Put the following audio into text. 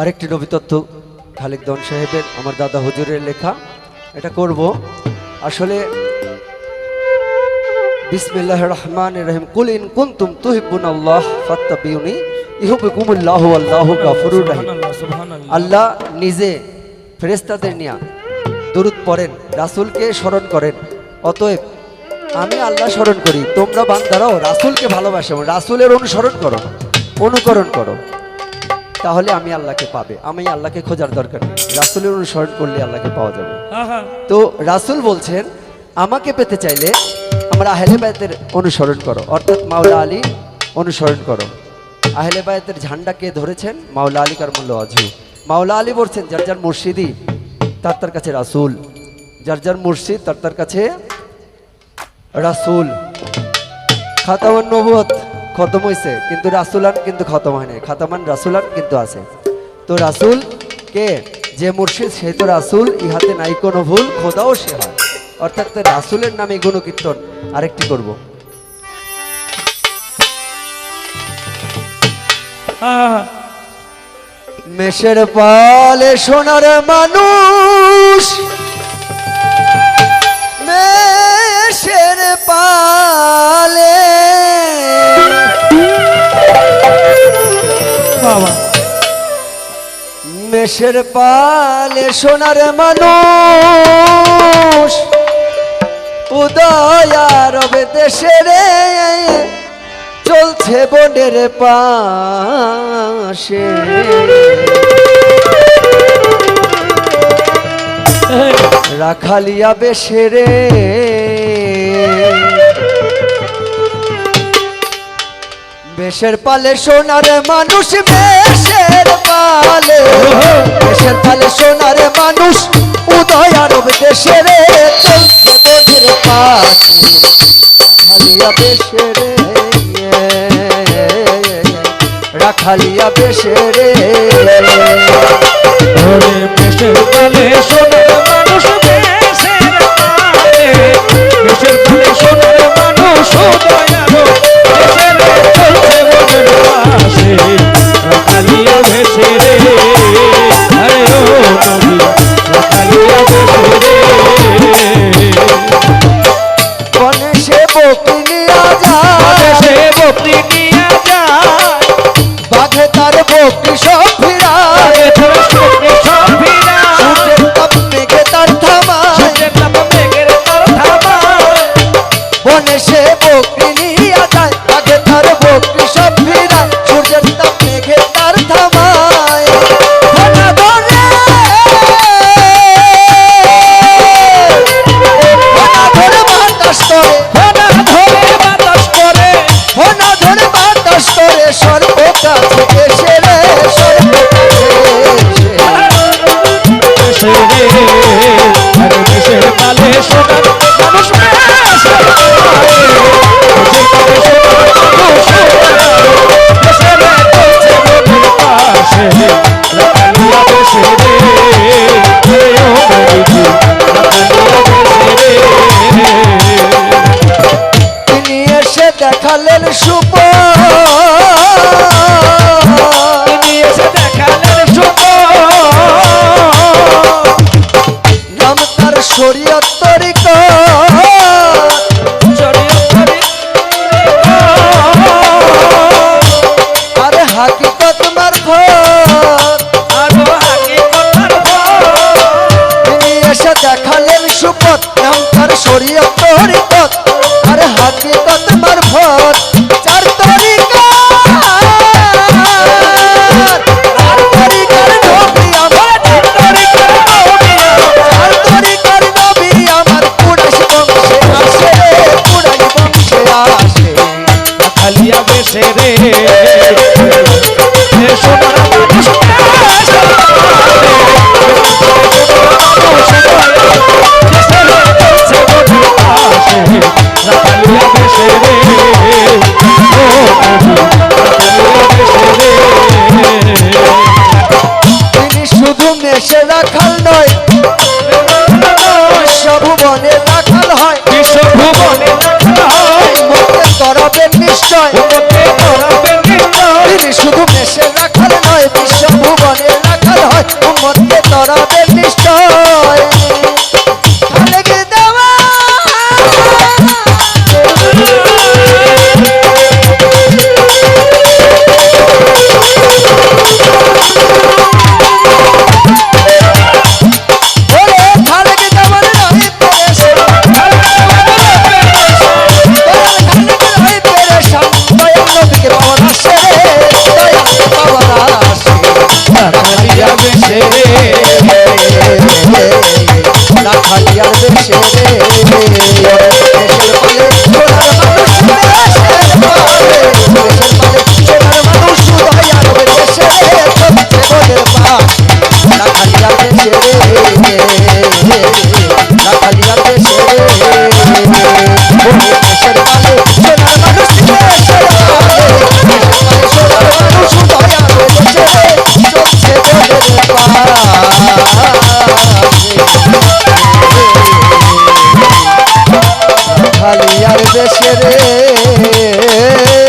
আরেকটি নবীতত্ত্ব খালিক দন সাহেবের আমার দাদা হুজুরের লেখা, এটা করব। আসলে বিসমিল্লাহির রহমানির রহিম। কুল ইন কুনতুম তুহিব্বুনাল্লাহ ফাত্তাবিউনি ইউহিব্বুকুমুল্লাহু আল্লাহু গফুরুর রহিম। আল্লাহ নিজে ফেরেশতাদের নিয়ে দরুদ পড়েন, রাসূলকে স্মরণ করেন। অতএব আমি আল্লাহ স্মরণ করি, তোমরা বান্দারাও রাসূলকে ভালোবাসো, রাসূলের অনুসরণ করো, অনুকরণ করো, তাহলে আমি আল্লাহকে পাবে। আমি আল্লাহকে খোঁজার দরকার নেই, রাসূলের অনুসরণ করলে আল্লাহকে পাওয়া যাবে। তো রাসূল বলছেন আমাকে পেতে চাইলে আমরা আহলে বায়তের অনুসরণ করো, অর্থাৎ মাওলা আলী অনুসরণ করো। আহলে বায়তের ঝান্ডাকে ধরেছেন মাওলা আলী কারমুল্লাহ ওয়াজহু। মাওলা আলী বলছেন যার যার মুর্শিদি তার তার কাছে রাসূল, যার যার মুর্শিদ তার তার কাছে রাসূল। খাতামান নবুয়ত খতম হয়েছে কিন্তু রাসূলান কিন্তু খতম হয় নাই, খাতামান রাসূলান কিন্তু আছে। তো রাসূল কে, যে মুর্শিদ সে তো রাসূল, ইহাতে নাই কোনো ভুল, খোদাও সে হয়। অর্থাৎ রাসূলের নামে গুণকীর্তন আরেকটি করব। মেষের পালে সোনার মানুষ, মেষের পালে মেষের পালে সোনার মানুষ, উদয়ারব দেশের চলছে বনের পাশে। রাখালিয়া বেশেরে বেশের পালে সোনার মানুষ, বেশের পালে বেশের পালে সোনার মানুষ, উদয়ারব দেশের চলছে বনের পাশে। রাখালিয়া বেশেরে রাখালিয়া বেশেরে বেশের পালে সোনার মানুষ, বেশের পালে বেশের পালে সোনার মানুষ, উদয়ারব দেশের চলছে বনের পাশে। রাখালিয়া বেশেরে আরে ও নবী, রাখালিয়া বেশেরে বনে সে বকরি নিয়া যায়, সে বকরি নিয়া যায়, বাঘে তার বকরি সব ফিরায়, তোর বকরি সব ফিরায়, সূর্যের তাপ মেঘে তার থামায়, সূর্যের তাপ মেঘের তার থামায়। বনে সে বকরি নিয়া যায়, বাঘে তার বকরি সব ফিরায়, সূর্যের তাপ মেঘে তার থামায়। ধনা ধরে বাতাস করে, ধনা ধরে বাতাস করে, ধনা ধরে বাতাস করে, সর্ব কাছে এসে রে, সর্ব কাছে এসে। বেশেরে আরে বেশের পালে সোনার মানুষ, বেশের পালে সোনার মানুষ, বেশেরে চলছে বনের পাশে। রাখালিয়া বেশেরে আরে ও নবীজি, রাখালিয়া বেশেরে তিনি এসে দেখালেন সুপ, তিনি এসে দেখালেন শুভ, নাম তার শরীয়ত তরিকত, আরে হাকিকত মারফত। তিনি এসে দেখালেন সুপথ, নাম তার শরীয়ত তরিকত, আরে হাকিকত মারফত। চার তরিকার নবী আমার, চার তরিকার নবী আমার, কুরাইশ বংশে আসে, কুরাইশ বংশে আসে। রাখালিয়া বেশেরে সোনার মানুষ, রাখালিয়া বেশেরে তিনি শুধু মেষে রাখাল নয়, বিশ্বভুবনে রাখাল হয়, বিশ্বভুবনে মুক্তে তরবেন নিশ্চয়। রাখাল তিনি শুধু মেষে রাখাল নয়, বিশ্বভুবনে রাখাল খালি আর বেশে রে